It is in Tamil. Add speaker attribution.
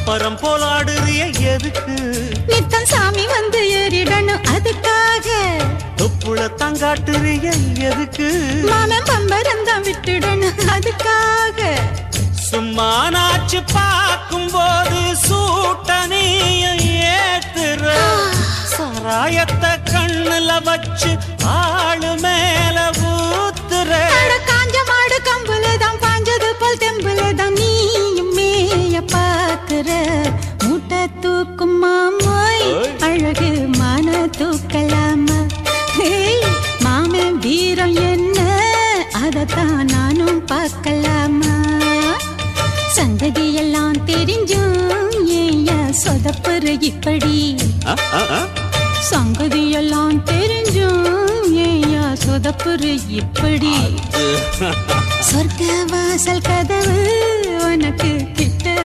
Speaker 1: பம்பரம் போலாடுறிய எதுக்கு
Speaker 2: நித்தம் சாமி வந்து ஏறிடணும் அதுக்காக
Speaker 1: தொப்புள தங்காட்டுறிய எதுக்கு
Speaker 2: மாமன் பம்பரம் தான் விட்டுடணும் அதுக்காக
Speaker 1: சும்மா நாச்சு பார்க்கும் போது சூட்டனைய ஏத்துற சாராயத்தை கண்ணுல வச்சு ஆளு மேல ஊத்துற
Speaker 2: காஞ்ச மாடு கம்புலதான் பாஞ்சது போல் தெம்புலதான் நீயும் மேய பாக்குற மூட்டை தூக்கும் மாமாய் அழகு மான தூக்கலாமா மாமன் வீரம் என்ன அதத்தான் நானும் பார்க்கலாமா சங்கதியெல்லாம் தெரிஞ்சும் ஏயா சொதப்புற இப்படி சங்கதியெல்லாம் தெரிஞ்சும் ஏயா சொதப்புற இப்படி சொர்க்க வாசல் கதவு உனக்கு